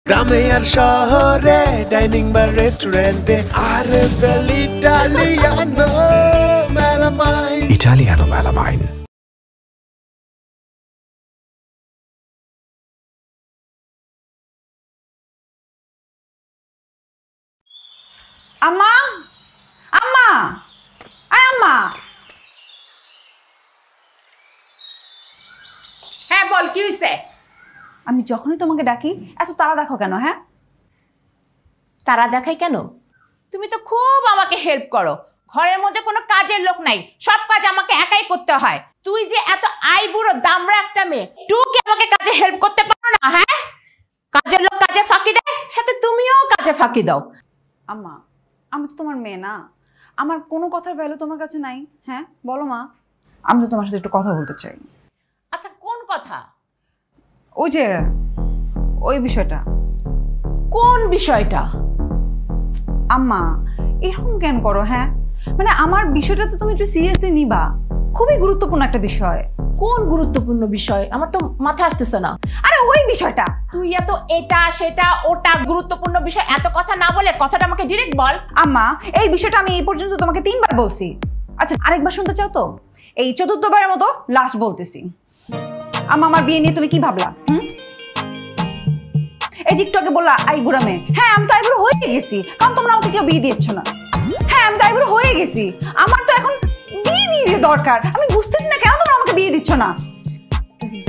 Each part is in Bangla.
গ্রামে আর শহরে ডাইনিং বা রেস্টুরেন্টে আরএফএল ইটালিয়ানো মেলামাইন আম্মা আম্মা আম্মা হ্যাঁ বল কি হইছে? আমি যখনই তোমাকে ডাকি এত তাড়া দেখো কেন? হ্যাঁ তারা দেখাই কেন? তুমি তো খুব আমাকে হেল্প করো, ঘরের মধ্যে কোনো কাজের লোক নাই, সব কাজ আমাকে একাই করতে হয়। তুই যে এত আইবুড়ো দামড়া একটা মেয়ে, তুই কি আমাকে কাজে হেল্প করতে পারো না? হ্যাঁ, কাজের লোক কাজে ফাঁকি দেয়, সাথে তুমিও কাজে ফাঁকি দাও। আম্মা আমি তো তোমার মেয়ে না, আমার কোনো কথার ভ্যালু তোমার কাছে নাই? হ্যাঁ বলো মা, আমি তো তোমার সাথে একটু কথা বলতে চাই। আচ্ছা কোন কথা? ওই যে ওই বিষয়টা। কোন বিষয়টা? আম্মা এরকম কেন করো? হ্যাঁ মানে আমার বিষয়টা তো তুমি একটু সিরিয়াসলি নিবা, খুবই গুরুত্বপূর্ণ একটা বিষয়। কোন গুরুত্বপূর্ণ বিষয়? আমার তো মাথা আসতেছে না। আরে ওই বিষয়টা। তুই এত এটা সেটা ওটা গুরুত্বপূর্ণ বিষয় এত কথা না বলে কথাটা আমাকে ডিরেক্ট বল। আম্মা এই বিষয়টা আমি এই পর্যন্ত তোমাকে 3 বার বলছি। আচ্ছা আরেকবার শুনতে চাও তো? এই 4র্থবারের মতো লাস্ট বলতেছি। আম্মা আমার বিয়ে নিয়ে তুমি কি ভাবলা? এই যে একটু আগে বললা আই বুড়া মেয়ে, হ্যাঁ আমি তো আই বুড়ো হয়ে গেছি, কারণ তোমরা আমাকে কেউ বিয়ে দিচ্ছ না। হ্যাঁ আমি তো আই বুড়ো হয়ে গেছি, আমার তো এখন বিয়ে দিয়ে দরকার। আমি বুঝতেছি না কেন তোমরা আমাকে বিয়ে দিচ্ছ না।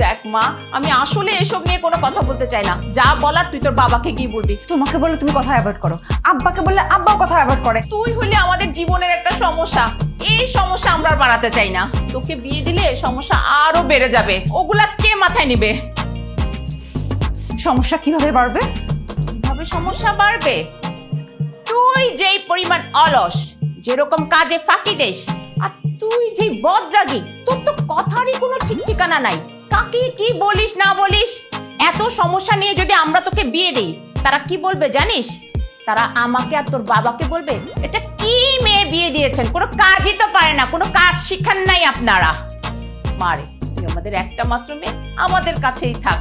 দেখ মা, আমি আসলে এসব নিয়ে কোনো কথা বলতে চাই না, যা বলার তুই তোর বাবাকে কি বলবি। তোমাকে বললে তুমি কথা অ্যাভয়েড করো, আব্বাকে বললে আব্বাও কথা অ্যাভয়েড করে। তুই হলে আমাদের জীবনের একটা সমস্যা, এই সমস্যা আমরা আর বাড়াতে চাই না। তোকে বিয়ে দিলে সমস্যা আরো বেড়ে যাবে, ওগুলা কে মাথায় নিবে? সমস্যা কিভাবে বাড়বে? কিভাবে সমস্যা বাড়বে? তুই যেই পরিমাণ অলস, যেরকম কাজে ফাঁকি দেস, আর তুই যেই বদরাগী, তোর তো কথারই কোনো ঠিক ঠিকানা নাই। কাকে কি বলিস না বলিস। এত সমস্যা নিয়ে যদি আমরা তোকে বিয়ে দিই, তারা কি বলবে জানিস? তারা আমাকে আর তোর বাবাকে বলবে এটা কি মেয়ে বিয়ে দিয়েছেন, কোনো কাজই তো পারে না, কোনো কাজ শিখান নাই আপনারা। মারে তুই আমাদের একটা মাত্র মেয়ে, আমাদের কাছেই থাক।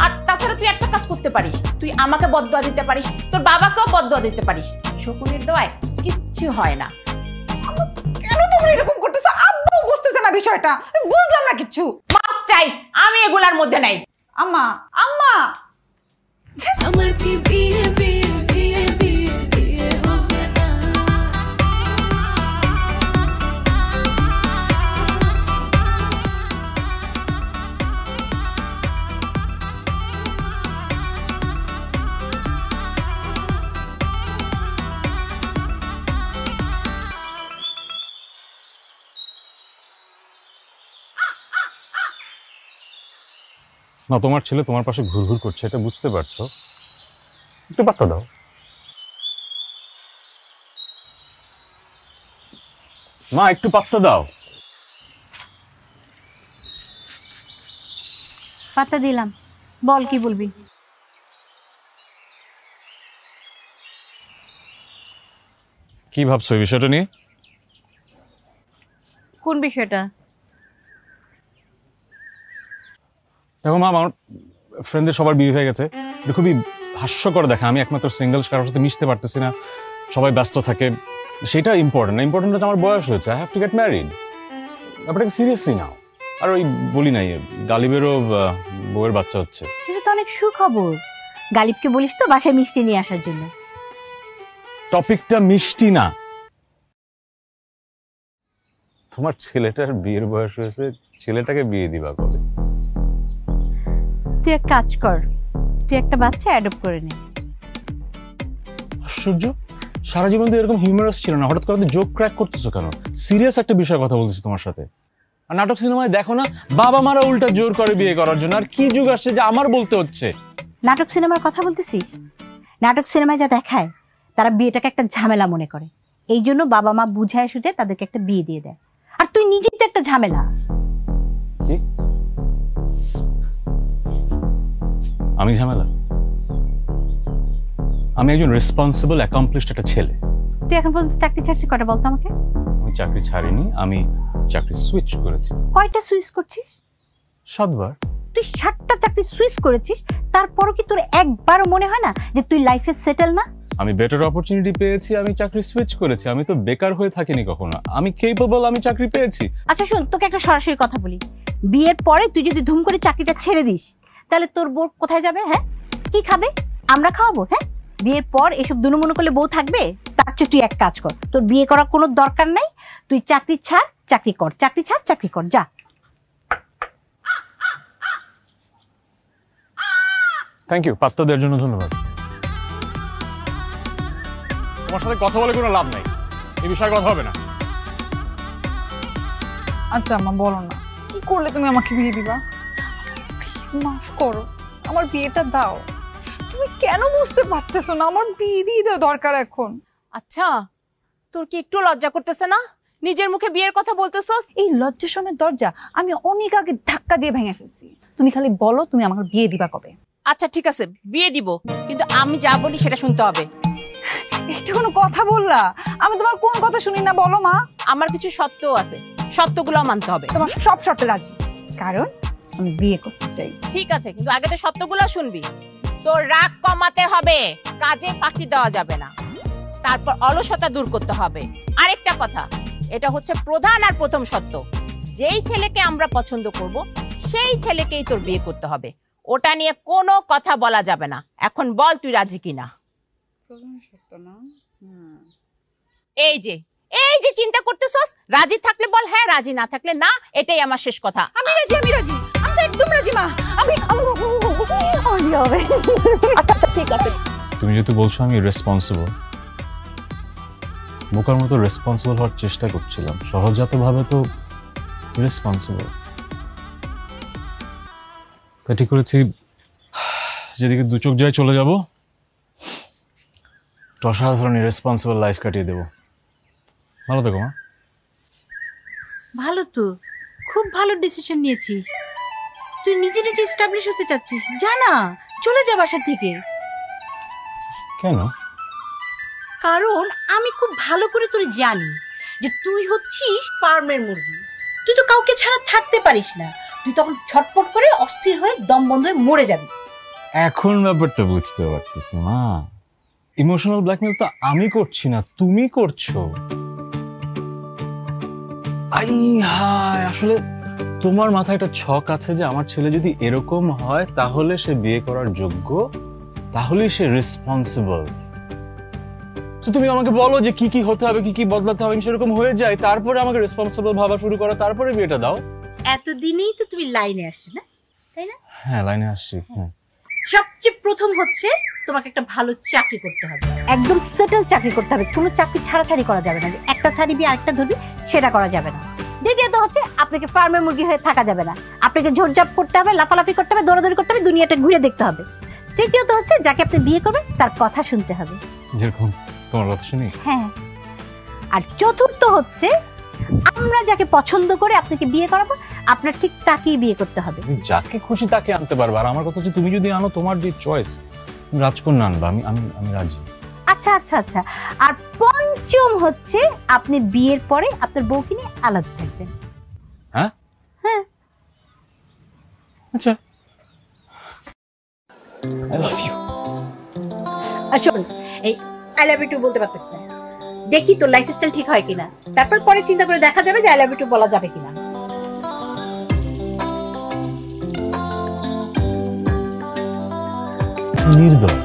আর তাছাড়া তুই একটা কাজ করতে পারিস, তুই আমাকে বদদোয়া দিতে পারিস, তোর বাবাকেও বদদোয়া দিতে পারিস। শকুনের দোয়ায় কিচ্ছু হয় না। কেন তোমরা এরকম করতেছো? আব্বাও বুঝতেছে না বিষয়টা, বুঝলাম না কিছু। মাফ চাই, আমি এগুলার মধ্যে নাই। আম্মা আম্মা আমার কি বিয়ে বিয়ে বিয়ে বিয়ে বিয়ে হবে না? না তোমার ছেলে তোমার পাশে ঘুরঘুর করছে, এটা বুঝতে পারছো? একটু পাত্তা দাও। মা একটু পাত্তা দাও। পাত্তা দিলাম, বল কি বলবি? কি ভাবছো এই বিষয়টা নিয়ে? কোন বিষয়টা? দেখো মা, আমার ফ্রেন্ডদের সবার বিয়ে হয়ে গেছে, এটা খুবই হাস্যকর দেখা। আমি একমাত্র সিঙ্গেল, কারোর সাথে মিশতে পারতেছি না, সবাই ব্যস্ত থাকে। সেটা ইম্পর্টেন্ট না, ইম্পর্টেন্ট হচ্ছে আমার বয়স হয়েছে, I have to get married. ব্যাপারটাকে সিরিয়াসলি নাও। আর ওই বলি নাই, গালিবেরও বউয়ের বাচ্চা হচ্ছে। সেটা তো অনেক সুখবর। গালিবকে বলিস তো বাসায় মিষ্টি নিয়ে আসার জন্য। টপিকটা মিষ্টি না, তোমার ছেলেটার বিয়ের বয়স হয়েছে, ছেলেটাকে বিয়ে দিবা কবে? তুই এক কাজ কর, তুই একটা বাচ্চা অ্যাডপ্ট করে নে। আশ্চর্য, সারা জীবন তো এরকম হিউমারাস ছিল না, হঠাৎ করে জোক ক্র্যাক করতেছো কেন? সিরিয়াস একটা বিষয়ে কথা বলতেছি তোমার সাথে। আর নাটক সিনেমায় দেখো না, বাবা মারা উল্টা জোর করে বিয়ে করার জন্য। আর কি যুগ আসছে যে আমার বলতে হচ্ছে? নাটক সিনেমার কথা বলতেছি? নাটক সিনেমায় যা দেখায়, তারা বিয়েটাকে একটা ঝামেলা মনে করে, এই জন্য বাবা মা বুঝায় সুঝে তাদেরকে একটা বিয়ে দিয়ে দেয়। আর তুই নিজেই তো একটা ঝামেলা। কি আমি ঝামেলা? আমি একজন রেসপন্সিবল অ্যাকমপ্লিশড একটা ছেলে। তুই এখন পর্যন্ত চাকরি ছাড়ছিস কটা বলতো আমাকে? আমি চাকরি ছাড়িনি, আমি চাকরি সুইচ করেছি। কয়টা সুইচ করছিস? 7 বার। তুই 7টা চাকরি সুইচ করেছিস, তারপরও কি তোর একবারও মনে হয় না যে তুই লাইফে সেটেল না? আমি বেটার অপরচুনিটি পেয়েছি, আমি চাকরি সুইচ করেছি। আমি তো বেকার হয়ে থাকিনি কখনো, আমি কেপেবল, আমি চাকরি পেয়েছি। আচ্ছা শোন, তোকে একটা সরাসরি কথা বলি, বিয়ের পরে তুই যদি ধুম করে চাকরিটা ছেড়ে দিস, তাহলে তোর বউ কোথায় যাবে? হ্যাঁ, কি খাবে? আমরা খাওয়াবো? হ্যাঁ, বিয়ের পর এসব দুনুমুনু করলে বউ থাকবে? তার চেয়ে তুই এক কাজ কর, তোর বিয়ে করার কোনো দরকার নাই, তুই চাকরি ছাড়, চাকরি কর, চাকরি ছাড়, চাকরি কর, যা। থ্যাংক ইউ, পাত্তা দেওয়ার জন্য ধন্যবাদ। তোমার সাথে কথা বলে কোনো লাভ নাই, এই বিষয়ে কথা হবে না। আচ্ছা আম্মা বলো না, কি করলে তুমি আমাকে বিয়ে দিবা? প্লিজ মাফ করো, আমার বিয়েটা দাও। তুমি কেন বুঝতে পারতেছো না? আমার বিয়ে দিয়ে দাও দরকার এখন। আচ্ছা, তোর কি একটু লজ্জা করতেছে না নিজের মুখে বিয়ের কথা বলতেছস? এই লজ্জাশরমের দরজা আমি অনেক আগে ধাক্কা দিয়ে ভেঙে ফেলছি। তুমি খালি বলো তুমি আমার বিয়ে দিবা কবে। আচ্ছা ঠিক আছে, বিয়ে দিব, কিন্তু আমি যা বলি সেটা শুনতে হবে। এটা কোনো কথা বললা? আমি তোমার কোন কথা শুনি না, বলো মা। আমার কিছু সত্যও আছে, সত্যগুলো মানতে হবে। তোমার সব শর্তে রাজি, কারণ আমি বিয়ে করতে চাই। ঠিক আছে, কিন্তু আগে তো সত্যগুলো শুনবি। তোর রাগ কমাতে হবে, কাজে ফাঁকি দেওয়া যাবে না, তারপর অলসতা দূর করতে হবে। আরেকটা কথা, এটা হচ্ছে প্রধান আর প্রথম সত্য, যেই ছেলেকে আমরা পছন্দ করব সেই ছেলেকেই তোর বিয়ে করতে হবে, ওটা নিয়ে কোনো কথা বলা যাবে না। এখন বল তুই রাজি কিনা? এই যে চিন্তা করতেছস, রাজি থাকলে বল হ্যাঁ, রাজি না থাকলে না, এটাই আমার শেষ কথা। আমি রাজি, আমি রাজি, আমি তো একদম রাজি মা। আমি হবে। আচ্ছা আচ্ছা ঠিক আছে। তুমি যেহেতু বলছো আমি রেসপন্সিবল, বোকার মতো রেসপন্সিবল হওয়ার চেষ্টা করছিলাম, সহজাত ভাবে তো রেসপন্সিবল। তাই ঠিক করেছি, যেদিকে দু চোখ যায় চলে যাব, অসাধারণ রেসপন্সিবল লাইফ কাটিয়ে দেবো। ভালো থেকো মা। ভালো তো, খুব ভালো ডিসিশন নিয়েছিস। তুই নিজে নিজে এস্টাবলিশ হতে চাচ্ছিস, জানা চলে যা বাসা থেকে। কেন? কারণ আমি খুব ভালো করে তোর জানি যে তুই হচ্ছিস ফার্মের মুরগি, তুই তো কাউকে ছাড়া থাকতে পারিস না, তুই তখন ছটপট করে অস্থির হয়ে দম বন্ধ হয়ে মরে যাবি। এখন ব্যাপারটা বুঝতে পারতেছি মা, ইমোশনাল ব্ল্যাকমেল তো আমি করছি না, তুমি করছো। আই হায়, আসলে তোমার মাথায় একটা ছক আছে যে আমার ছেলে যদি এরকম হয় তাহলে সে বিয়ে করার যোগ্য, তাহলেই সে রেসপন্সিবল। তো তুমি আমাকে বলো যে কি কি হতে হবে, কি কি বদলাতে হবে, আমি সেরকম হয়ে যাই, তারপরে আমাকে রেসপন্সিবল ভাবা শুরু করো, তারপরে বিয়েটা দাও। এতদিনেই তো তুমি লাইনে আসছো না, তাই না? হ্যাঁ, লাইনে আসছি। হ্যাঁ, সবচেয়ে প্রথম হচ্ছে তোমাকে একটা ভালো চাকরি করতে হবে, একদম সেটেল চাকরি করতে হবে, কোনো চাকরি ছাড়াছাড়ি করা যাবে না, যে একটা ছাড়িবি আরেকটা ধরবি সেটা করা যাবে না। দ্বিতীয়ত হচ্ছে আপনাকে ফার্মের মুরগি হয়ে থাকা যাবে না, আপনাকে ঝোরঝাপ করতে হবে, লাফালাফি করতে হবে, দৌড়াদৌড়ি করতে হবে, দুনিয়াটা ঘুরে দেখতে হবে। তৃতীয়ত হচ্ছে যাকে আপনি বিয়ে করবেন তার কথা শুনতে হবে, যেরকম তোমার কথা শুনি। হ্যাঁ, আর চতুর্থ হচ্ছে আমরা যাকে পছন্দ করে আপনাকে বিয়ে করাবো, আপনার ঠিক তাকেই বিয়ে করতে হবে। যাকে খুশি তাকে আনতে পারবে, আর আমার কথা হচ্ছে তুমি যদি আনো, তোমার যে চয়েস, রাজকন্যা আনবা, আমি আমি আমি রাজি। আচ্ছা আচ্ছা আচ্ছা, আর পঞ্চম হচ্ছে আপনি বিয়ের পরে আপনার বউকে নিয়ে আলাদা থাকবেন। হ্যাঁ হ্যাঁ, আচ্ছা, আই লাভ ইউ। আর শোন, এই আই লাভ ইউ টু বলতে পারতিস না, দেখি তোর লাইফস্টাইল ঠিক হয় কিনা, তারপর পরে চিন্তা করে দেখা যাবে যে আই লাভ ইউ টু বলা যাবে কিনা। নির্দয়।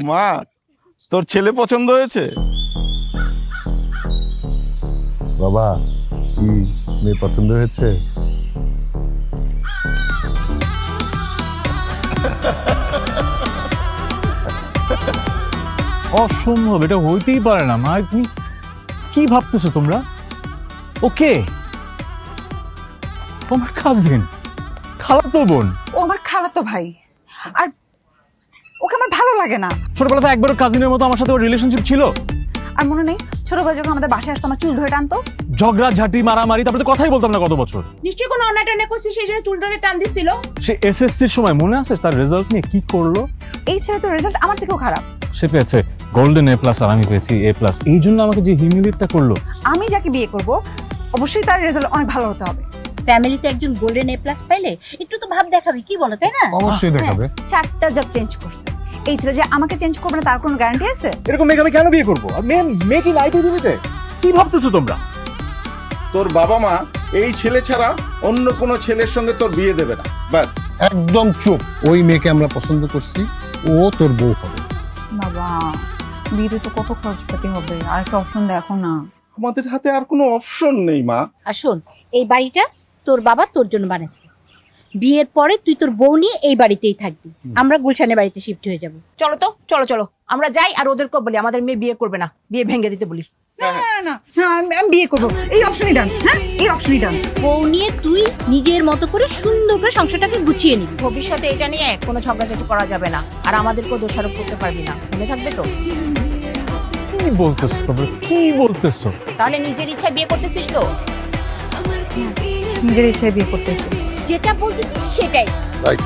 মা, তোর ছেলে পছন্দ হয়েছে? বাবা, কি মেয়ে পছন্দ হয়েছে? অসম্ভব, এটা হইতেই পারে না মা। তুমি কি ভাবতেছো তোমরা? ওকে, তোমার কাজিন, খালাতো বোন। ও আমার খালাতো ভাই, আর ওকে আমার ভালো লাগে না। ছোটবেলা থেকে একবারও কাজিনের মতো আমার সাথে ওর রিলেশনশিপ ছিল। আর মনে নেই ছোট ভাই যখন আমাদের বাসায় আসতো আমার চুল ধরে টানতো, ঝগড়া ঝাঁটি মারামারি, তারপরে তো কথাই বলতাম না কত বছর। নিশ্চয়ই কোনো অন্যায় টন্যায় করছিস, সেই জন্য চুল ধরে টান দিচ্ছিল। সে এসএসসির সময় মনে আছে তার রেজাল্ট নিয়ে কি করলো? এই ছেলে তো রেজাল্ট আমার থেকেও খারাপ। সে পেয়েছে গোল্ডেন A+ আর আমি পেয়েছি A+। এই জন্য আমাকে যে হিউমিলিয়েটটা করলো। আমি যাকে বিয়ে করব অবশ্যই তার রেজাল্ট অনেক ভালো হতে হবে। ফ্যামিলিতে একজন গোল্ডেন A+ পাইলে একটু তো ভাব দেখাবি, কি বলো, তাই না? অবশ্যই দেখাবে। 4টা জব চেঞ্জ করছে, এই ছেলে যে আমাকে চেঞ্জ করবে না তার কোনো গ্যারান্টি আছে? এরকম মেয়েকে আমি কেন বিয়ে করবো? আর মেয়ে কি লাইফে দিতে? কি ভাবতেছো তোমরা? তোর বাবা মা এই ছেলে ছাড়া অন্য কোনো ছেলের সঙ্গে তোর বিয়ে দেবে না, ব্যাস। একদম চুপ। ওই মেয়েকে আমরা পছন্দ করছি, ও তোর বউ হবে। বাবা বিয়েতে তো কত খরচপাতি হবে, আর একটা অপশন দেখো না। আমাদের হাতে আর কোনো অপশন নেই মা। আর শোন, এই বাড়িটা তোর বাবা তোর জন্য বানাইছে। বিয়ের পরে তুই তোর বউ নিয়ে এই বাড়িতেই থাকবি, আমরা গুলশানের বাড়িতে শিফট হয়ে যাব। চলো তো, চলো চলো আমরা যাই, আর ওদেরকে বলি আমাদের মেয়ে বিয়ে করবে না, বিয়ে ভেঙে দিতে বলি। না না না, আমি বিয়ে করব, এই অপশনই ডান। হ্যাঁ, এই অপশনই ডান। বউ নিয়ে তুই নিজের মতো করে সুন্দর করে সংসারটাকে গুছিয়ে নিবি। ভবিষ্যতে এটা নিয়ে কোনো ঝগড়াঝাটি করা যাবে না, আর আমাদেরকেও দোষারোপ করতে পারবি না, মনে থাকবে তো? কি বলতেছো তোমরা, কি বলতেছো? তাহলে নিজের ইচ্ছায় বিয়ে করতেছিস তো? নিজের ইচ্ছায় বিয়ে করতেছে, যেটা বলতেছিস সেটাই। রাইট।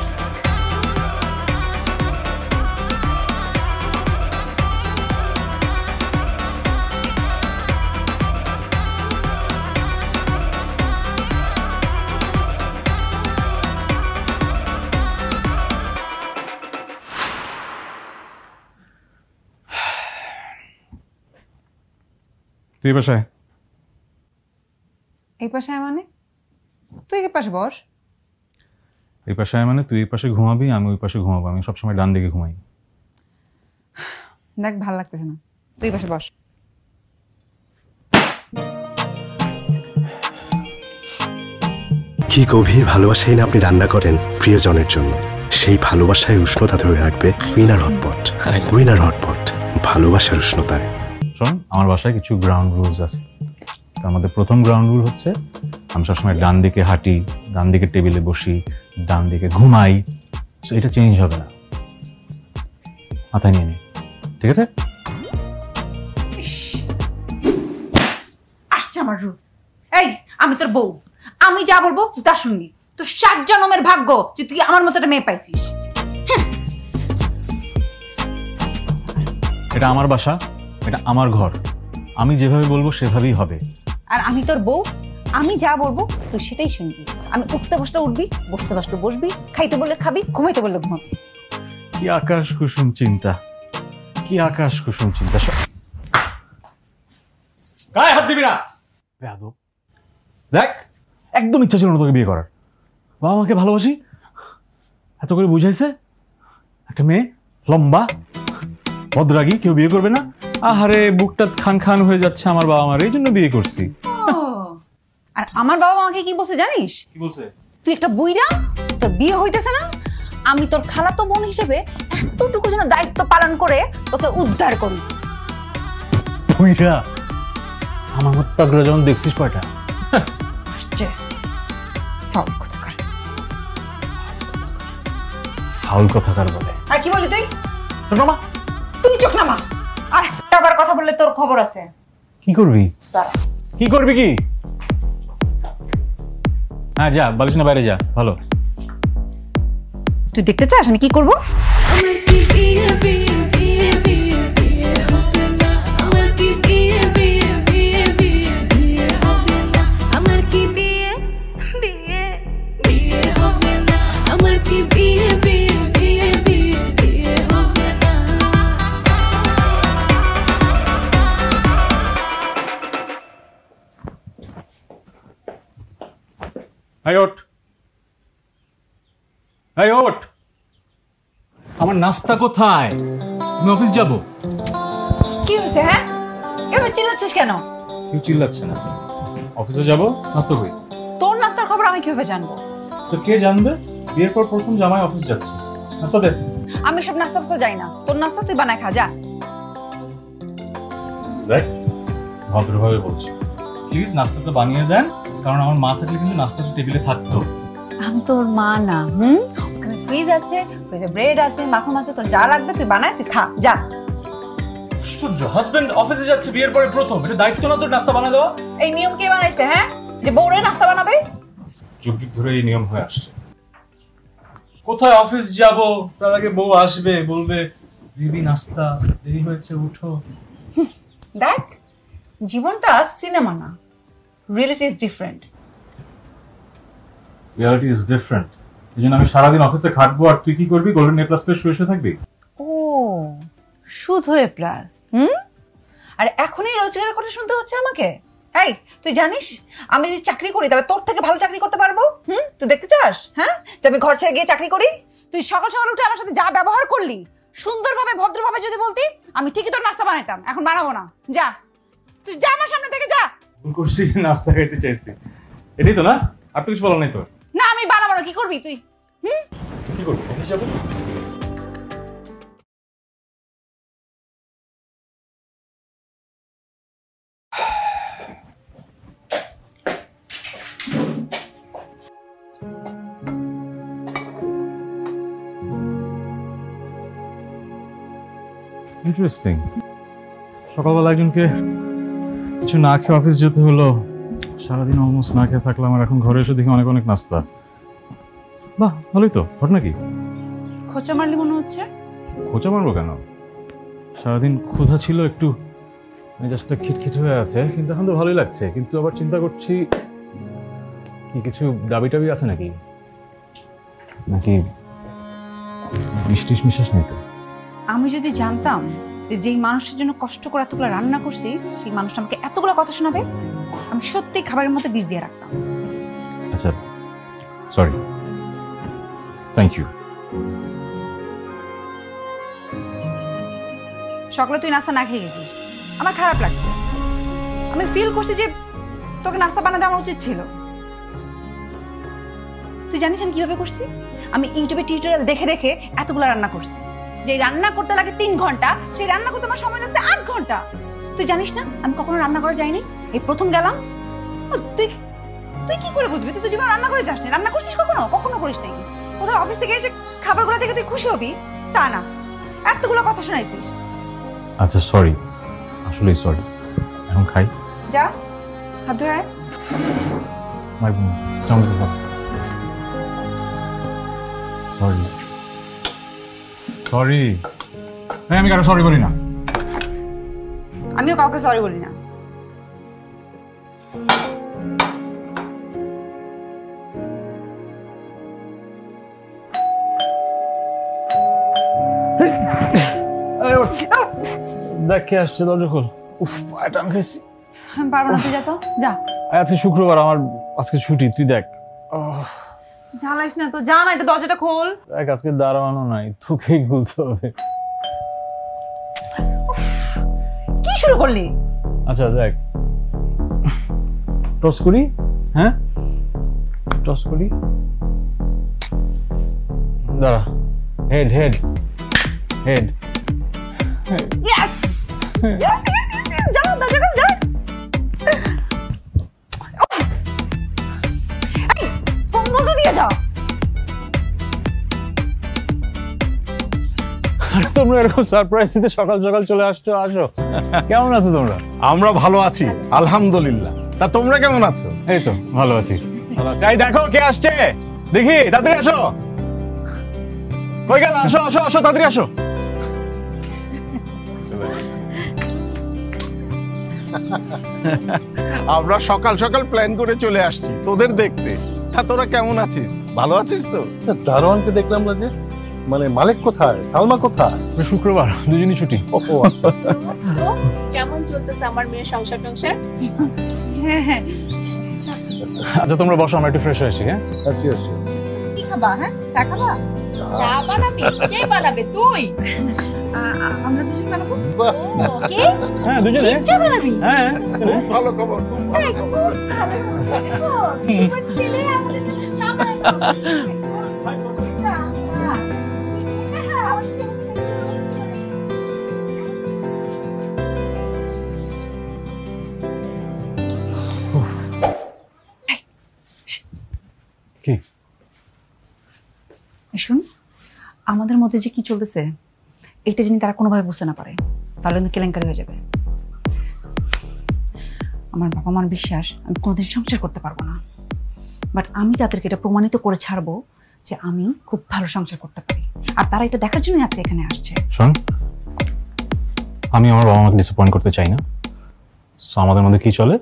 তুই এই পাশে? এই পাশে মানে? তুই এই পাশে বস। এই পাশে মানে তুই এই পাশে ঘুমাবি, আমি ওই পাশে ঘুমাবো। আমি সবসময় ডান দিকে ঘুমাই। দেখ ভালো লাগতেছে না, তুই এই পাশে বস। কি গভীর ভালোবাসাই না আপনি রান্না করেন প্রিয়জনের জন্য। সেই ভালোবাসায় উষ্ণতা ধরে রাখবে উইনার হটপট। উইনার হটপট, ভালোবাসার উষ্ণতায়। শোন, আমার বাসায় কিছু গ্রাউন্ড রুলস আছে। তো আমাদের প্রথম গ্রাউন্ড রুল হচ্ছে আমি সবসময় ডান দিকে হাঁটি, ডান দিকে টেবিলে বসি, ডান দিকে ঘুমাই। সো এটা চেঞ্জ হবে না, মাথায় নিয়ে নে, ঠিক আছে? আসছে আমার রুলস। এই, আমি তোর বউ, আমি যা বলবো তুই তা শুনবি। তোর 7 জন্মের ভাগ্য যে তুই আমার মতো একটা মেয়ে পাইছিস। এটা আমার বাসা, এটা আমার ঘর, আমি যেভাবে বলবো সেভাবেই হবে। আর আমি তোর বউ, আমি যা বলবো তুই সেটাই শুনবি। আমি উঠতে বসলে উঠবি, বসতে বসলে বসবি, খাইতে বললে খাবি, ঘুমাইতে বললে ঘুমাবি। কি আকাশ কুসুম চিন্তা, কি আকাশ কুসুম চিন্তা। গায়ে হাত দিবি না বেয়াদব। দেখ, একদম ইচ্ছা ছিল না তোকে বিয়ে করার। বাবা মাকে ভালোবাসি, এত করে বুঝাইছে। একটা মেয়ে লম্বা, ভদ্রাগী, কেউ বিয়ে করবে না। আহারে, বুকটা খান খান হয়ে যাচ্ছে আমার বাবা মার, এই জন্য বিয়ে করছি। আর আমার বাবা আমাকে কি বলছে জানিস? কি বলছে? তুই একটা বুইড়া, তোর বিয়ে হইতেছে না, আমি তোর খালাতো বোন হিসেবে এতটুকু যেন দায়িত্ব পালন করে তোকে উদ্ধার করি। বুইড়া? আমার মত পাগলা যখন দেখছিস কয়টা? আসছে ফাউল কথাকার। ফাউল কথাকার বলে? আর কি বলি তুই? চোখ নামা। তুই চোখ নামা। আর আবার কথা বললে তোর খবর আছে। কি করবি? কি করবি কি? হ্যাঁ যা, বলিস না, বাইরে যা। ভালো, তুই দেখতে চাস আমি কি করবো? আমার কি বিয়ে বিয়ে বিয়ে বিয়ে বিয়ে হবে না, আমার কি বিয়ে বিয়ে বিয়ে বিয়ে বিয়ে হবে না, আমার কি বিয়ে বিয়ে বিয়ে হবে না, আমার কি বিয়ে বিয়ে বিয়ে বিয়ে বিয়ে হবে না। এই ওঠ, এই ওঠ। আমার নাস্তা কোথায়? আমি অফিস যাব। কি হয়েছে? হ্যাঁ, এভাবে চিল্লাচ্ছিস কেন? কেউ চিল্লাচ্ছে না। অফিসে যাব, নাস্তা করি। তোর নাস্তার খবর আমি কিভাবে জানবো? তো কে জানবে? বিয়ের পর প্রথম জামাই অফিস যাচ্ছে, নাস্তা দে। আমি সব নাস্তা ফাস্তা যাই না, তোর নাস্তা তুই বানায় খা, যা। দেখ, ভদ্রভাবে বলছি, প্লিজ নাস্তাটা বানিয়ে দেন, কারণ আমার মা থাকলে কিন্তু নাস্তাটা টেবিলে থাকতো। আমি তোর মা না। ওখানে ফ্রিজ আছে, ফ্রিজে ব্রেড আছে, মাখন আছে, তোর যা লাগবে তুই বানায় তুই খা, যা। আশ্চর্য, হাজবেন্ড অফিসে যাচ্ছে বিয়ের পরে প্রথম, এটা দায়িত্ব না তোর নাস্তা বানিয়ে দেওয়া? এই নিয়ম কে বানাইছে? হ্যাঁ, যে বউরে নাস্তা বানাবে? যুগ যুগ ধরে এই নিয়ম হয়ে আসছে। কোথায় অফিস যাব, তার আগে বউ আসবে, বলবে বেবি নাস্তা, দেরি হয়েছে, উঠো। দেখ, জীবনটা সিনেমা না, reality is different. Reality is different. এই জন্য আমি সারাদিন অফিসে খাটবো আর তুই কি করবি? গোল্ডেন এ প্লাস পেয়ে শুয়ে থাকবি? ও, শুধু এ প্লাস? আর এখনই রোজগারের কথা শুনতে হচ্ছে আমাকে? এই, তুই জানিস আমি যদি চাকরি করি তাহলে তোর থেকে ভালো চাকরি করতে পারবো? তুই দেখতে চাস হ্যাঁ যে আমি ঘর ছেড়ে গিয়ে চাকরি করি? তুই সকাল সকাল উঠে আমার সাথে যা ব্যবহার করলি, সুন্দরভাবে ভদ্রভাবে যদি বলতি আমি ঠিকই তোর নাস্তা বানাইতাম। এখন বানাবো না, যা তুই, যা আমার সামনে থেকে যা। ভুল করছি, নাস্তা খাইতে চাইছি, এটাই তো না? আর তো কিছু বলার নাই তোর? না, আমি বানাবো না। কি করবি তুই? কি করবি? অফিস যাবো। ইন্টারেস্টিং, সকালবেলা একজনকে কিছু না খেয়ে অফিস যেতে হলো, সারাদিন অলমোস্ট না খেয়ে থাকলাম, আর এখন ঘরে এসে দেখি অনেক অনেক নাস্তা। বাহ, ভালোই তো। ঘটনা কি? খোঁচা মারলি মনে হচ্ছে। খোঁচা মারবো কেন? সারাদিন ক্ষুধা ছিল, একটু মেজাজটা খিটখিট হয়ে আছে, কিন্তু এখন তো ভালোই লাগছে। কিন্তু আবার চিন্তা করছি কি কিছু দাবি টাবি আছে নাকি, নাকি মিষ্টিস মিশাস নেই তো? আমি যদি জানতাম যে যেই মানুষের জন্য কষ্ট করে এতগুলো রান্না করছি সেই মানুষটা আমাকে এতগুলো কথা শোনাবে, আমি সত্যি খাবারের মধ্যে বিষ দিয়ে রাখতাম। আচ্ছা, সরি, থ্যাংক ইউ। সকালে তুই নাস্তা না খেয়ে গেছিস, আমার খারাপ লাগছে। আমি ফিল করছি যে তোকে নাস্তা বানাতে আমার উচিত ছিল। তুই জানিস আমি কিভাবে করছি? আমি ইউটিউবে টিউটোরিয়াল দেখে দেখে এতগুলো রান্না করছি। যে রান্না করতে লাগে 3 ঘন্টা, সেই রান্না করতে আমার সময় লাগছে 8 ঘন্টা। তুই জানিস না আমি কখনো রান্না করে যাইনি, এই প্রথম গেলাম। তুই তুই কি করে বুঝবি? তুই তো জীবন রান্না করে যাস না। রান্না করছিস কখনো? কখনো করিস নাই। কোথাও অফিস থেকে এসে খাবারগুলো দেখে তুই খুশি হবি তা না, এতগুলো কথা শোনাইছিস। আচ্ছা সরি, আসলেই সরি। এখন খাই। যা, হাত ধুয়ে আয়। Sorry sorry. আমি কারো সরি বলি না। আমিও কাউকে সরি বলি না। দেখে আসছে, দরজা খোল। উফ, পায়ে টান খাইছি। পারবো না, তুই যা তো, যা। আজকে শুক্রবার, আমার আজকে ছুটি, তুই দেখ। ঝালাইস না তো, যা না, এটা দরজাটা খোল। দেখ আজকে দাঁড়ানো নাই, তোকেই খুলতে হবে। কি শুরু করলি? আচ্ছা দেখ, টস করি। হ্যাঁ, টস করি। দাঁড়া, head head head. Yes yes yes, যা দরজা খোল, যা। এই ফোন বন্ধ দিয়ে যাও। আরে তোমরা এরকম সারপ্রাইজ দিতে সকাল সকাল চলে আসছো। আসো, কেমন আছো তোমরা? আমরা ভালো আছি আলহামদুলিল্লাহ। তা তোমরা কেমন আছো? এই তো ভালো আছি, ভালো আছি। এই দেখো কে আসছে, দেখি, তাড়াতাড়ি আসো। কই গেল? আসো আসো আসো, তাড়াতাড়ি আসো। আমরা সকাল সকাল প্ল্যান করে চলে আসছি তোদের দেখতে। তা তোরা কেমন আছিস? ভালো আছিস তো? আচ্ছা, দারোয়ানকে দেখলাম না যে, মানে মালিক কোথায়, সালমা কোথায়? শুক্রবার, দুজনই ছুটি। ও আচ্ছা। তো কেমন চলতেছে আমার মেয়ের সংসার টংসার? হ্যাঁ হ্যাঁ, আচ্ছা তোমরা বসো, আমরা একটু ফ্রেশ হয়েছি। হ্যাঁ, আসি আসি। কি খাবা? হ্যাঁ, চা খাবা? চা বানাবি? কে বানাবে? তুই? আমরা দুজন বানাবো। ও, কে? হ্যাঁ দুজনে। চা বানাবি? হ্যাঁ, খুব ভালো খবর, খুব ভালো খবর। তোমার ছেলে আমাদের জন্য চা বানাবে। কি শুন, আমাদের মধ্যে যে কি চলতেছে এটা যিনি তারা কোনোভাবে বুঝতে না পারে, তাহলে কিন্তু কেলেঙ্কারি হয়ে যাবে। আমার বাবা মার বিশ্বাস আমি কোনোদিন সংসার করতে পারবো না, বাট আমি তাদেরকে এটা প্রমাণিত করে ছাড়বো যে আমি খুব ভালো সংসার করতে পারি, আর তারা এটা দেখার জন্যই আজকে এখানে আসছে। শোন, আমি আমার বাবা মাকে ডিসঅ্যাপয়েন্ট করতে চাই না, সো আমাদের মধ্যে কি চলে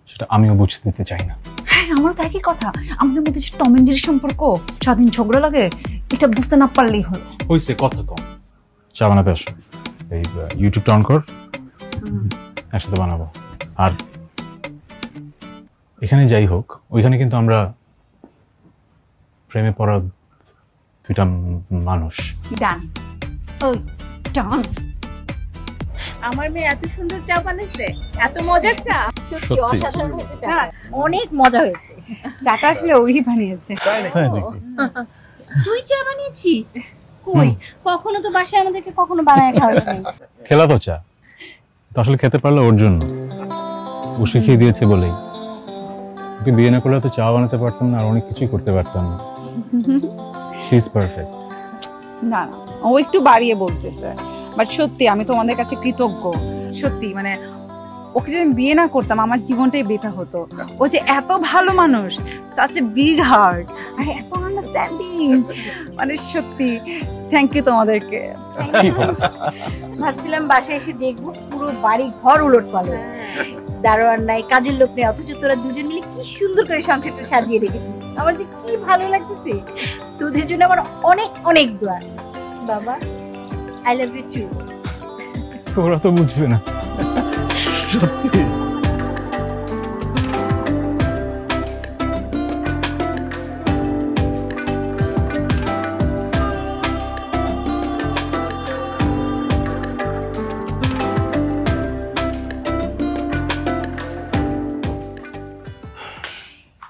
সেটা আমিও বুঝতে দিতে চাই না। হ্যাঁ, আমারও তো একই কথা। আমাদের মধ্যে যে টম এন্ড জেরির সম্পর্ক, সারাদিন ঝগড়া লাগে, এটা বুঝতে না পারলেই হলো। হইছে, কথা কম। চা বানাতে আসো, এই ইউটিউবটা অন কর, একসাথে বানাবো। আর এখানে যাই হোক, ওইখানে কিন্তু আমরা প্রেমে পড়া দুইটা মানুষ। ডান, ওই ডান। আমার মেয়ে এত সুন্দর চা বানাইছে, এত মজার চা, সত্যি সত্যি। অসাধারণ হয়েছে চা, অনেক মজা হয়েছে। চাটা আসলে ওই বানিয়েছে। তুই চা বানিয়েছিস? কই, কখনো তো বাসায় আমাদেরকে কখনো বানায় খাওয়াস নাই। খেলা তো চা, তো আসলে খেতে পারলে ওর জন্য, ও শিখিয়ে দিয়েছে বলেই। ওকে বিয়ে না করলে তো চা বানাতে পারতাম না, আর অনেক কিছুই করতে পারতাম না। She is perfect. না না, ও একটু বাড়িয়ে বলতেছে, বাট সত্যি আমি তোমাদের কাছে কৃতজ্ঞ। সত্যি মানে ওকে যদি আমি বিয়ে না করতাম আমার জীবনটাই বেথা হতো। ও যে এত ভালো মানুষ, সাচ এ বিগ হার্ট, আর এত আন্ডারস্ট্যান্ডিং, মানে সত্যি থ্যাংক ইউ তোমাদেরকে। ভাবছিলাম বাসায় এসে দেখবো পুরো বাড়ি ঘর উলট পালট, দারোয়ান নাই, কাজের লোক নেই, অথচ তোরা দুজন মিলে কি সুন্দর করে সংসারটা সাজিয়ে রেখেছিস। আমার যে কি ভালো লাগতেছে। তোদের জন্য আমার অনেক অনেক দোয়া বাবা। I love you too. ওরা তো বুঝবে না, সত্যি।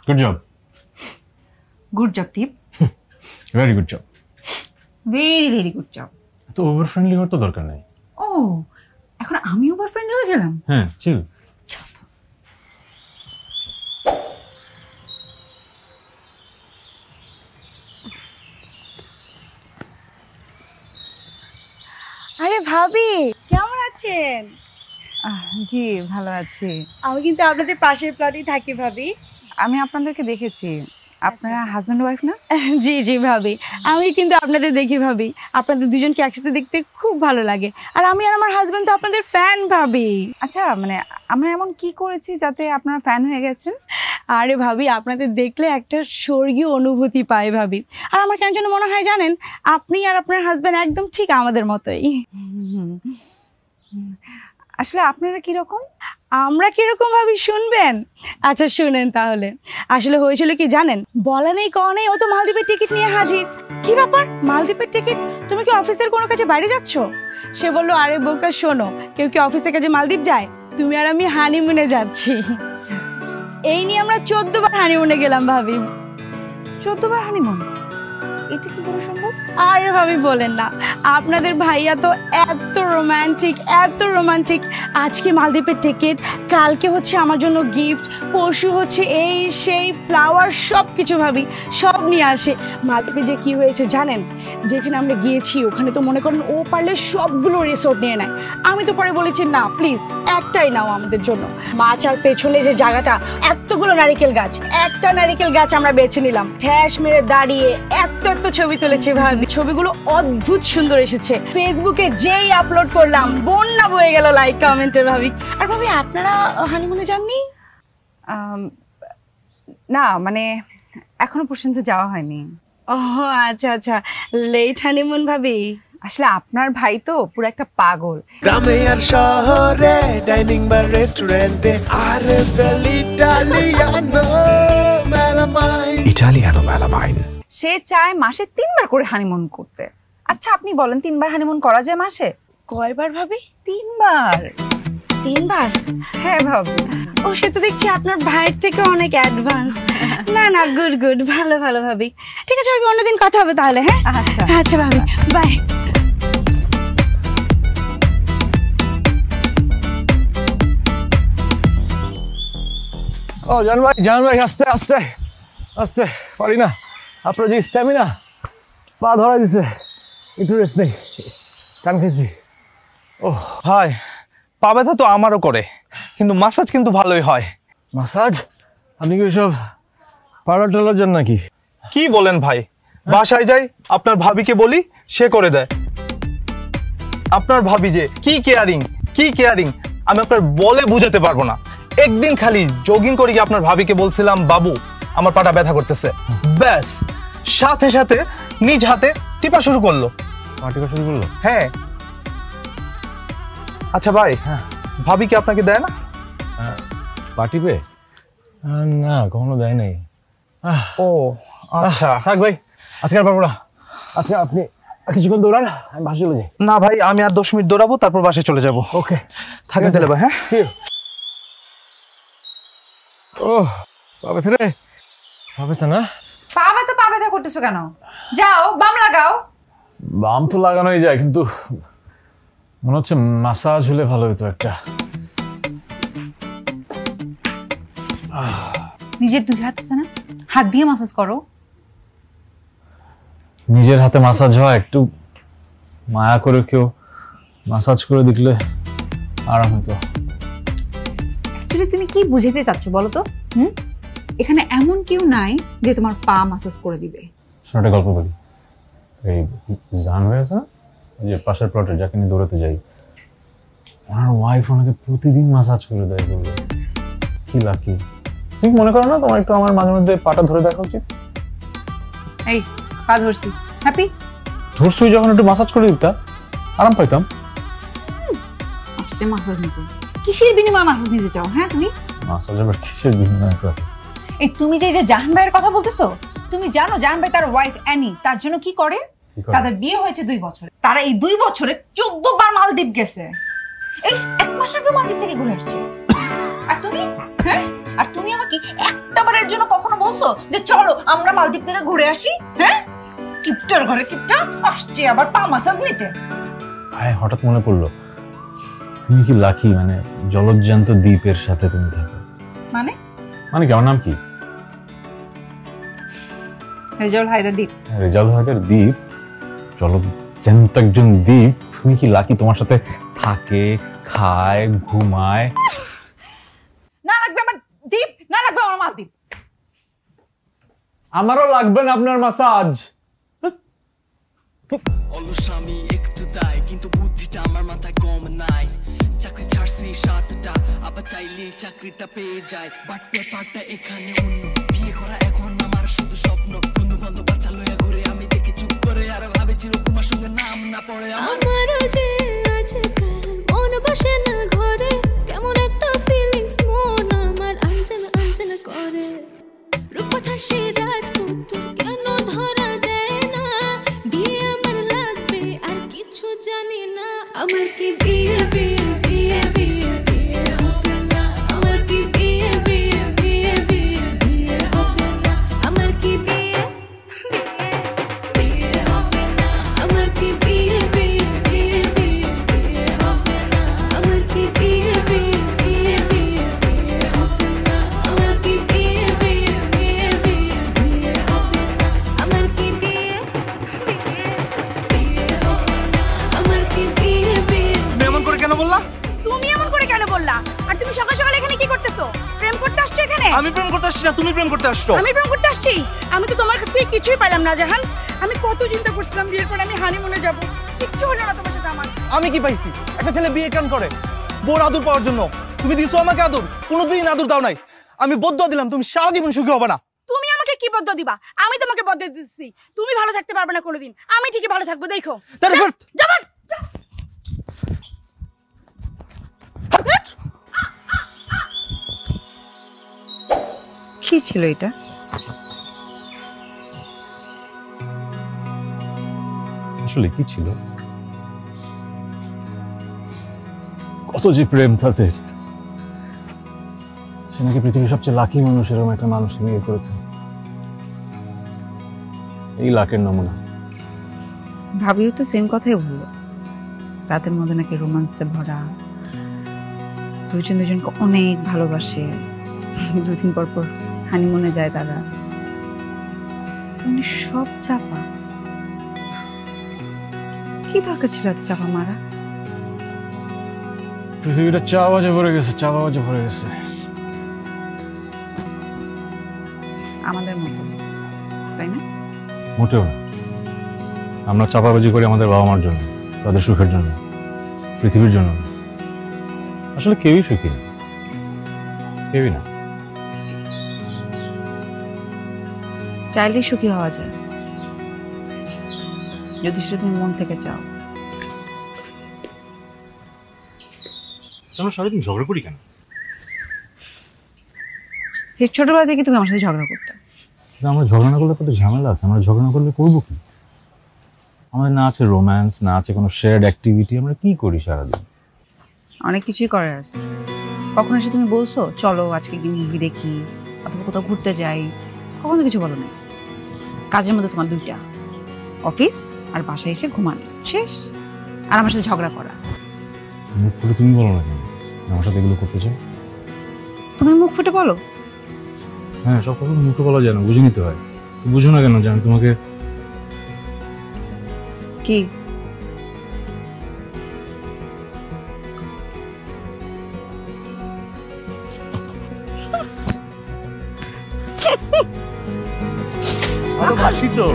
Good job. Good job Deep, very good job. Very very good job. তো ওভার ফ্রেন্ডলি হওয়ার তো দরকার নাই। ও, এখন আমি ওভার ফ্রেন্ডলি হয়ে গেলাম? হ্যাঁ, চিল। আরে ভাবি, কেমন আছেন? জি ভালো আছি। আমি কিন্তু আপনাদের পাশের প্লটেই থাকি ভাবি। আমি আপনাদেরকে দেখেছি, আপনারা হাজব্যান্ড ওয়াইফ না? জি জি ভাবি, আমি কিন্তু আপনাদের দেখি ভাবি, আপনাদের দুজনকে একসাথে দেখতে খুব ভালো লাগে। আর আমি আর আমার হাজবেন্ড তো আপনাদের ফ্যান ভাবি। আচ্ছা, মানে আমরা এমন কি করেছি যাতে আপনারা ফ্যান হয়ে গেছেন? আরে ভাবি, আপনাদের দেখলে একটা স্বর্গীয় অনুভূতি পাই ভাবি। আর আমার কেন যেন মনে হয় জানেন, আপনি আর আপনার হাজবেন্ড একদম ঠিক আমাদের মতোই। আসলে আপনারা কিরকম? আমরা কিরকম ভাবি শুনবেন? আচ্ছা শুনেন তাহলে। আসলে হয়েছিল কি জানেন, বলা নেই কওয়া নেই, ও তো মালদ্বীপের টিকিট নিয়ে হাজির। কি ব্যাপার, মালদ্বীপের টিকিট? তুমি কি অফিসের কোনো কাজে বাইরে যাচ্ছ? সে বললো, আরে বোকা শোনো, কেউ কি অফিসের কাজে মালদ্বীপ যায়? তুমি আর আমি হানিমুনে যাচ্ছি। এই নিয়ে আমরা 14 বার হানিমুনে গেলাম ভাবি। 14 বার হানিমুন? এটা কি করে সম্ভব? আরে ভাবি বলেন না, আপনাদের ভাইয়া তো এত রোমান্টিক, এত রোমান্টিক। আজকে মালদ্বীপের টিকিট, কালকে হচ্ছে আমার জন্য গিফট, পরশু হচ্ছে এই সেই ফ্লাওয়ার, সব কিছু ভাবি সব নিয়ে আসে। মালদ্বীপে যে কি হয়েছে জানেন, যেখানে আমরা গিয়েছি ওখানে তো মনে করেন ও পারলে সবগুলো রিসোর্ট নিয়ে নেয়। আমি তো পরে বলেছি না প্লিজ একটাই নাও আমাদের জন্য। মাচার পেছনে যে জায়গাটা, এতগুলো নারিকেল গাছ, একটা নারিকেল গাছ আমরা বেছে নিলাম, ঠ্যাস মেরে দাঁড়িয়ে এত এত ছবি তুলেছে ভাবি। ছবিগুলো অদ্ভুত সুন্দর এসেছে, ফেসবুকে যেই আপলোড করলাম বন্যা বয়ে গেল লাইক কমেন্টের ভাবি। আর ভাবি আপনারা হানিমুনে যাননি? না মানে এখনো পর্যন্ত যাওয়া হয়নি। ও আচ্ছা আচ্ছা, লেট হানিমুন ভাবি। আসলে আপনার ভাই তো পুরো একটা পাগল। গ্রামে আর শহরে, ডাইনিং বা রেস্টুরেন্টে, আর ইটালিয়ানো মেলামাইন। সে চায় মাসে 3 বার করে হানিমুন করতে। আচ্ছা আপনি বলেন 3 বার হানিমুন করা যায় মাসে? কয়বার ভাবি? 3 বার। 3 বার? হ্যাঁ ভাবি। ও সে তো দেখছি আপনার ভাইয়ের থেকে অনেক অ্যাডভান্স। না না, গুড গুড, ভালো ভালো ভাবি। ঠিক আছে ভাবি, অন্যদিন কথা হবে তাহলে। হ্যাঁ আচ্ছা আচ্ছা ভাবি, বাই। ও জান ভাই আস্তে আস্তে আস্তে, পারি না। আপনার যে স্ট্যামিনা, পা ধরা দিছে, একটু রেস্ট নেই, টান খেয়েছি। ও ভাই, পা ব্যথা তো আমারও করে, কিন্তু মাসাজ কিন্তু ভালোই হয়। মাসাজ? আপনি কি সব পার্লার টার্লার যান নাকি? কি বলেন ভাই, বাসায় যাই, আপনার ভাবিকে বলি, সে করে দেয়। আপনার ভাবি যে কি কেয়ারিং আমি আপনার বলে বুঝাতে পারবো না। একদিন খালি জগিং করে গিয়ে আপনার ভাবিকে বলছিলাম বাবু আমার পাটা ব্যথা করতেছে, ব্যাস সাথে সাথে নিজ হাতে টিপা শুরু করলো। হ্যাঁ। আচ্ছা ভাই, ভাবি কি আপনাকে দেয় না? পাটিপে না, কখনো দেয় নাই। ও আচ্ছা, থাক ভাই, আজকে আর পারবো না। আচ্ছা আপনি কিছুক্ষণ দৌড়ান, আমি বাসে চলে যাই। না ভাই, আমি আর 10 মিনিট দৌড়াবো, তারপর বাসে চলে যাবো। ওকে, থাকেন তাহলে ভাই। হ্যাঁ, সি ইউ। ও পাবে ফিরে পাবে তো না? পা ব্যথা করতেছো কেন? যাও বাম লাগাও। বাম তো লাগানোই যায়, কিন্তু মনে হচ্ছে মাসাজ হলে ভালো হতো একটা। নিজের দুই হাত আছে না, হাত দিয়ে মাসাজ করো। নিজের হাতে মাসাজ হয়, একটু মায়া করে কেউ মাসাজ করে দেখলে আরাম হতো। অ্যাকচুয়ালি তুমি কি বুঝাতে চাচ্ছ বলো তো? এখানে এমন কেউ নাই যে তোমার পা মাসাজ করে দিবে। একটা গল্প বলি। এই জান হয়েছে না, ওই যে পাশের প্লটে যাকে নিয়ে দৌড়াতে যাই, ওনার ওয়াইফ ওনাকে প্রতিদিন মাসাজ করে দেয়। বললো কি লাকি। তুমি মনে করো না তোমার একটু আমার মাঝে মধ্যে পাটা ধরে দেখা উচিত? এই পা ধরছি, হ্যাপি? ধরছুই যখন একটু মাসাজ করে দিতাম, আরাম পাইতাম। আসছে মাসাজ নিতে। কিসের বিনিময়ে মাসাজ নিতে চাও? হ্যাঁ তুমি মাসাজ আবার কিসের বিনিময়ে করে? এই তুমি যে জাহান ভাইয়ের কথা বলতেছো, তুমি জানো জাহান ভাই তার ওয়াইফ অ্যানি তার জন্য কি করে? তাদের বিয়ে হয়েছে 2 বছরে, তারা এই 2 বছরে 14 বার মালদ্বীপ গেছে। এই 1 মাস আগে মালদ্বীপ থেকে ঘুরে আসছে। আর তুমি, হ্যাঁ, আর তুমি আমাকে একটাবারের জন্য কখনো বলছো যে চলো আমরা মালদ্বীপ থেকে ঘুরে আসি? হ্যাঁ, কিপটার ঘরে কিপটা আসছে আবার পা মাসাজ নিতে। ভাই হঠাৎ মনে পড়লো, তুমি কি লাকি, মানে জলজ্জান্ত দ্বীপের সাথে তুমি থাকো। মানে মানে কি? আমার নাম কি? রেজাউল হায়দার দ্বীপ। রেজাউল হায়দার দ্বীপ, জলজ্জান্ত একজন দ্বীপ। তুমি কি লাকি, তোমার সাথে থাকে, খায়, ঘুমায়। না লাগবে আমার দ্বীপ, না লাগবে আমার মালদ্বীপ। আমারও লাগবে না আপনার মাসাজ। অলস আমি একটু তাই, কিন্তু বুদ্ধিটা আমার মাথায় কম নাই। চাকরি ছাড়ছি 7টা, আবার চাইলে চাকরিটা পেয়ে যায়। বাট ব্যাপারটা এখানে অন্য, বিয়ে করা এখন আমার শুধু স্বপ্ন। বন্ধু বান্ধব বাচ্চা লইয়া ঘুরে আমি দেখে চুপ করে, আর ভাবে চিরকুমার সঙ্গে নাম না পড়ে আমারও যে আজকাল মন বসে না ঘরে, কেমন একটা ফিলিংস মন আমার আঞ্চনা আঞ্চনা করে। রূপকথার সে রাজপুত্র কেন ধরা দেয় না? বিয়ে আমার লাগবে আর কিছু জানি না। আমার কি বিয়ে বিয়ে বিয়ে বিয়ে বিয়ে হবে না? আমার কি বিয়ে বিয়ে বিয়ে বিয়ে বিয়ে হবে না? আমার কি বিয়ে বিয়ে হবে না? আমার কি বিয়ে বিয়ে বিয়ে বিয়ে বিয়ে হবে না? আমার কি বিয়ে বিয়ে বিয়ে বিয়ে বিয়ে হবে না? আমার কি বিয়ে বিয়ে বিয়ে বিয়ে বিয়ে হবে না? আমার কি বিয়ে বিয়ে হবে না? আমার কি বিয়ে বিয়ে। তুমি এমন করে কেন বললা? তুমি এমন করে কেন বললা? আর তুমি সকাল সকাল এখানে কি করতেছো? প্রেম করতে আসছো এখানে? আমি প্রেম করতে আসছি না, তুমি প্রেম করতে আসছো। আমি প্রেম করতে আসছি? আমি তো তোমার কাছ থেকে কিছুই পেলাম না জাহান। আমি কত চিন্তা করছিলাম বিয়ের পরে আমি হানিমুনে যাব, কিচ্ছু হলো না তোমার সাথে আমার। আমি কি পাইছি? একটা ছেলে বিয়ে কেন করে? বোর আদর পাওয়ার জন্য। তুমি দিছো আমাকে আদর? কোনোদিন আদর দাও নাই। আমি বদ্ধ দিলাম তুমি সারা জীবন সুখী হবে না। তুমি আমাকে কি বদ্ধ দিবা? আমি তোমাকে বদ্ধ দিচ্ছি। তুমি ভালো থাকতে পারবে না কোনোদিন, আমি ঠিকই ভালো থাকবো, দেখো। যাবেন কি ছিল এটা? আসলে কি ছিল? কত যে প্রেম তাদের। সে নাকি পৃথিবীর সবচেয়ে লাকি মানুষ, এরকম একটা মানুষ বিয়ে করেছে। এই লাকের নমুনা। ভাবিও তো সেম কথাই বললো, তাদের মধ্যে নাকি রোমান্সে ভরা, দুজন দুজনকে অনেক ভালোবাসে, 2 দিন পর পর হানিমুনে যায় তারা। তুমি সব চাপা। কি দরকার ছিল এত চাপা মারা? পৃথিবীটা চা বাজে ভরে গেছে, চা বাজে ভরে গেছে। আমাদের মতো, তাই না? মোটেও না। আমরা চাপাবাজি করি আমাদের বাবা মার জন্য, তাদের সুখের জন্য। পৃথিবীর জন্য আসলে কেউই সুখী না, কেউই না। চাইলেই সুখী হওয়া যায় যদি সেটা তুমি মন থেকে চাও। আমরা সারাদিন ঝগড়া করি কেন? সেই ছোটবেলা থেকে তুমি আমার সাথে ঝগড়া করতে। আমরা ঝগড়া না করলে তো ঝামেলা আছে, আমরা ঝগড়া না করলে করবো কি? আমাদের না আছে রোম্যান্স, না আছে কোনো শেয়ার্ড অ্যাক্টিভিটি, আমরা কি করি সারাদিন? অনেক কিছুই করার আছে। কখনো এসে তুমি বলছো চলো আজকে কি মুভি দেখি অথবা কোথাও ঘুরতে যাই, কখনো কিছু বলো না। কাজের মধ্যে তোমার দুইটা, অফিস আর বাসায় এসে ঘুমানো, শেষ। আর আমার সাথে ঝগড়া করা। মুখ ফুটে তুমি বলো না কেন আমার সাথে এগুলো করতে চাও? তুমি মুখ ফুটে বলো। হ্যাঁ, সব কথা মুখে বলা যায় না, বুঝে নিতে হয়। বুঝো না কেন যে আমি তোমাকে কি আরো বাসি তো।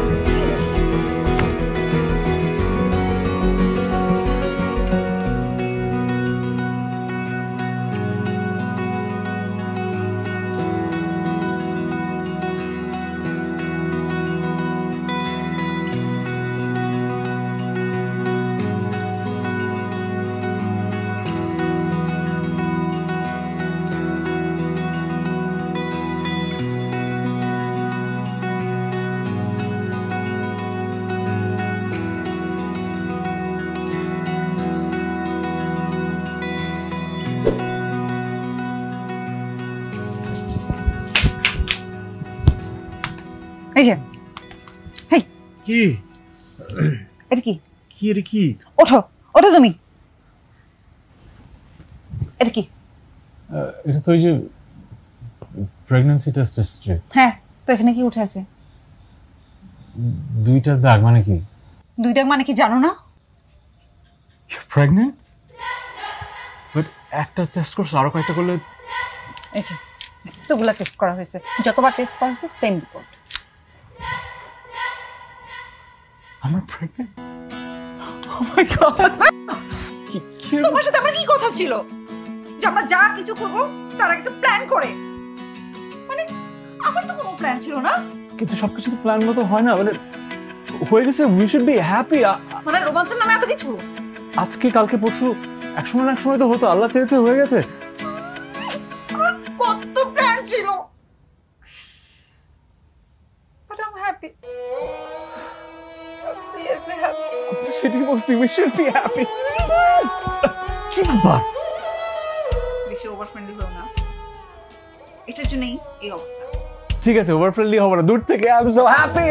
এই যে হেই কি এটা কি? কি এটা কি? ওঠো ওঠো তুমি। এটা কি? এটা তো ওই যে প্রেগন্যান্সি টেস্ট স্ট্রিপ। হ্যাঁ, তো এখানে কি উঠে আছে? দুইটা দাগ মানে কি? দুই দাগ মানে কি জানো না? প্রেগন্যান্ট? বাট একটা টেস্ট করছো, আরো কয়েকটা করলে। এই যে এতগুলা টেস্ট করা হয়েছে, যতবার টেস্ট করা হয়েছে সেম রিপোর্ট। আমার প্রেগন্যান্ট? ও মাই গড! তোমার সাথে আমার কি কথা ছিল যে আমরা যা কিছু করবো তার একটা প্ল্যান করে? মানে আমার তো কোনো প্ল্যান ছিল না। কিন্তু সবকিছু তো প্ল্যান মতো হয় না, মানে হয়ে গেছে। We should be happy. মানে রোমান্সের নামে এত কিছু? আজকে কালকে পরশু এক সময় তো হতো, আল্লাহ চেয়েছে হয়ে গেছে। আমার কত প্ল্যান ছিল, but I am happy. I'm seriously happy. সেটাই বলছি, উই শুড বি হ্যাপি। কি ব্যাপার? বেশি ওভার ফ্রেন্ডলি হও না, এটার জন্যই এই অবস্থা। ঠিক আছে, ওভার ফ্রেন্ডলি হবো না, দূর থেকে আই এম সো হ্যাপি।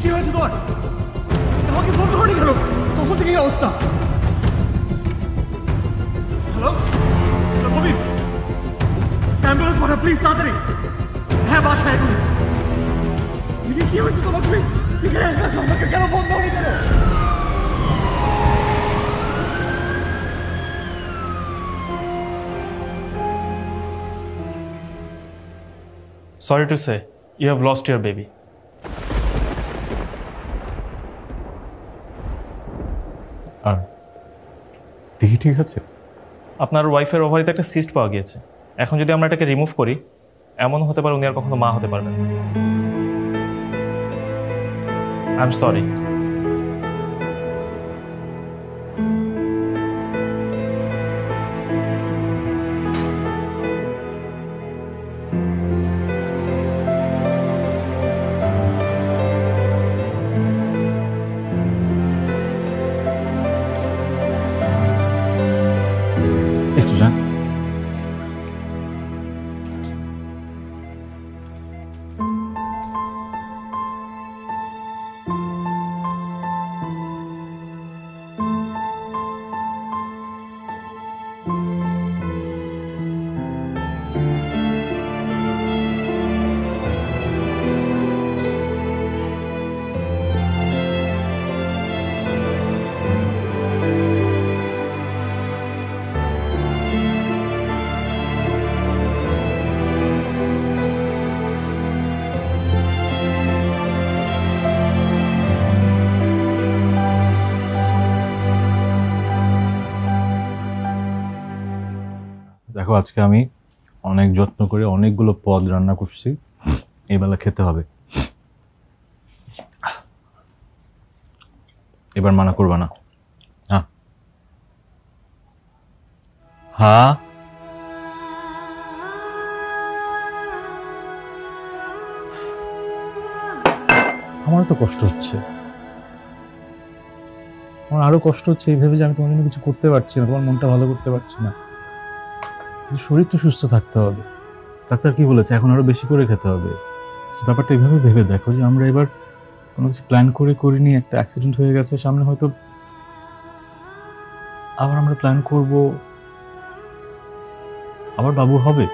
কি হয়েছে তোমার? আমাকে ফোন করনি কেন? কখন থেকে এই অবস্থা? হ্যালো ববি, অ্যাম্বুলেন্স পাঠা প্লিজ, তাড়াতাড়ি। হ্যাঁ বাসায় এখন। কি হয়েছে তোমার? তুমি আমাকে কেন ফোন দাওনি কেন? Sorry to say, you have lost your baby. আর দেখি ঠিক আছে? আপনার ওয়াইফের ওভারিতে একটা সিস্ট পাওয়া গিয়েছে। এখন যদি আমরা এটাকে রিমুভ করি, এমন হতে পারে উনি আর কখনো মা হতে পারবেন। I am sorry. দেখো, আজকে আমি অনেক যত্ন করে অনেকগুলো পদ রান্না করছি, এই বেলা খেতে হবে। এবার মানা করবা না? হ্যাঁ হ্যাঁ। আমার তো কষ্ট হচ্ছে, আমার আরো কষ্ট হচ্ছে এই ভেবে যে আমি তোমার জন্য কিছু করতে পারছি না, তোমার মনটা ভালো করতে পারছি না। শরীর তো সুস্থ থাকতে হবে। ডাক্তার কি বলেছে? এখন আরো বেশি করে খেতে হবে। ব্যাপারটা এইভাবে ভেবে দেখো যে আমরা এবার কোনো কিছু প্ল্যান করে করিনি, একটা অ্যাক্সিডেন্ট হয়ে গেছে সামনে, হয়তো আবার আমরা প্ল্যান করব, আবার বাবু হবে।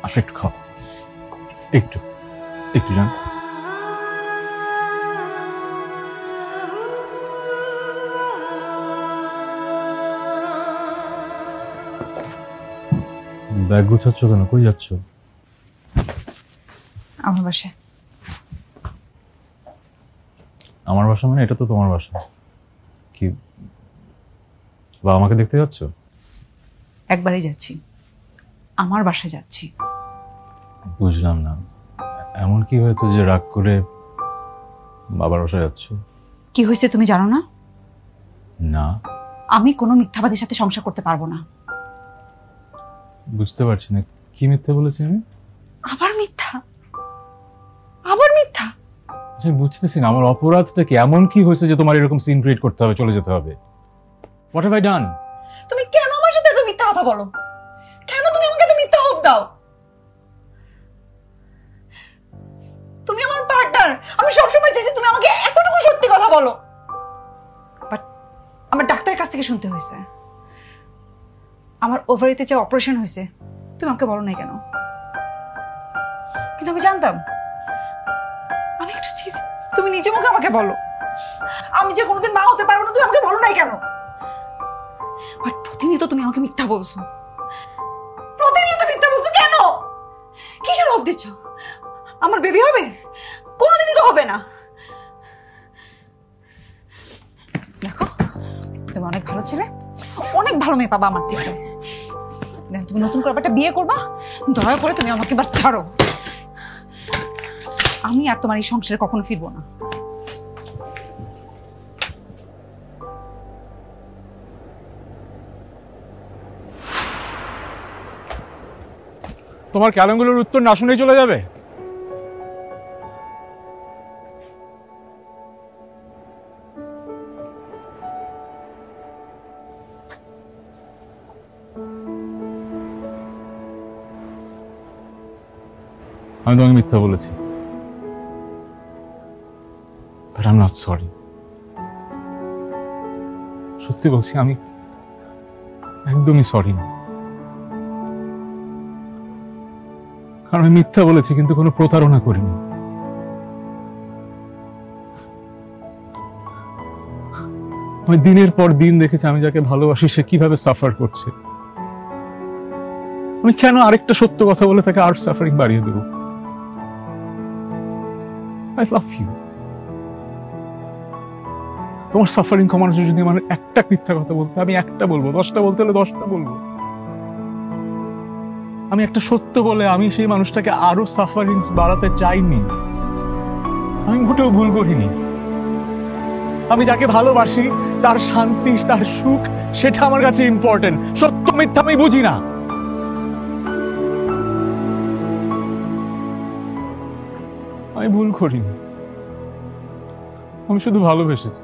আসো একটু খাও, একটু একটু জান। ব্যাগ গুছাচ্ছ কেন? কই যাচ্ছ? আমার বাসায়। আমার বাসা মানে এটা তো তোমার বাসা। কি বাবা আমাকে দেখতে যাচ্ছ? একবারই যাচ্ছি, আমার বাসায় যাচ্ছি। বুঝলাম না, এমন কি হয়েছে যে রাগ করে বাবার বাসায় যাচ্ছ? কি হয়েছে তুমি জানো না? না। আমি কোনো মিথ্যাবাদীর সাথে সংসার করতে পারবো না। বুঝতে পারছি না, কি মিথ্যা বলেছি আমি? আবার মিথ্যা? আবার মিথ্যা? আচ্ছা বুঝতেছি না, আমার অপরাধটা কি? এমন কি হয়েছে যে তোমার এরকম সিন ক্রিয়েট করতে হবে, চলে যেতে হবে? What have I done? তুমি কেন আমার সাথে এত মিথ্যা কথা বলো? কেন তুমি আমাকে এত মিথ্যা হোপ দাও? তুমি আমার পার্টনার, আমি সবসময় চাই যে তুমি আমাকে এতটুকু সত্যি কথা বলো। বাট আমার ডাক্তারের কাছ থেকে শুনতে হয়েছে আমার ওভারিতে যে অপারেশন হয়েছে, তুমি আমাকে বলো নাই কেন? কিন্তু আমি জানতাম। আমি একটু চেয়েছি তুমি নিজে মুখে আমাকে বলো। আমি যে কোনোদিন মা হতে পারবো না, তুমি আমাকে বলো নাই কেন? বাট প্রতিনিয়ত তুমি আমাকে মিথ্যা বলছো, প্রতিনিয়ত মিথ্যা বলছো কেন? কিসের হোপ দিচ্ছ? আমার বেবি হবে? কোনোদিনই তো হবে না। দেখো, তুমি অনেক ভালো ছেলে, অনেক ভালো মেয়ে পাবা আমার থেকে। তুমি নতুন করে একটা বিয়ে করবা, দয়া করে তুমি আমাকে এবার ছাড়ো। আমি আর তোমার এই সংসারে কখনো ফিরবো না। তোমার ক্যালেঙ্গুলোর উত্তর না শুনেই চলে যাবে? আমি তোমাকে মিথ্যা বলেছি। I'm not sorry. সত্যি বলছি, আমি একদমই সরি না। কারণ আমি মিথ্যা বলেছি, কিন্তু কোনো প্রতারণা করিনি। আমি দিনের পর দিন দেখেছি আমি যাকে ভালোবাসি সে কিভাবে সাফার করছে। আমি কেন আরেকটা সত্য কথা বলে তাকে আর সাফারিং বাড়িয়ে দেব? I love you. তোমার সাফারিং কমানোর জন্য যদি আমার একটা মিথ্যা কথা বলতে, আমি একটা বলবো, 10টা বলতে হলে 10টা বলবো। আমি একটা সত্য বলে আমি সেই মানুষটাকে আরো সাফারিং বাড়াতে চাইনি। আমি মোটেও ভুল করিনি। আমি যাকে ভালোবাসি তার শান্তি, তার সুখ, সেটা আমার কাছে ইম্পর্টেন্ট। সত্য মিথ্যা আমি বুঝি না। আমি ভুল করিনি, আমি শুধু ভালোবেসেছি।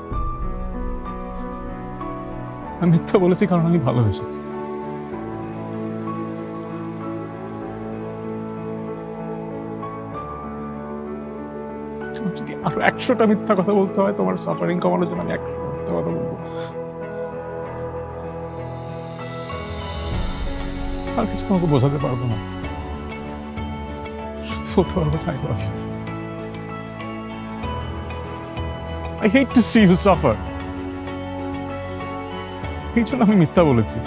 আমি মিথ্যা বলেছি কারণ আমি ভালোবেসেছি। যদি আরো 100টা মিথ্যা কথা বলতে হয় তোমার সাফারিং কমানোর জন্য, আমি 100টা মিথ্যা কথা বলবো। আর কিছু তোমাকে বোঝাতে পারবো না, শুধু বলতে পারবো I love you. I hate to see you suffer. এই জন্য আমি মিথ্যা বলেছি।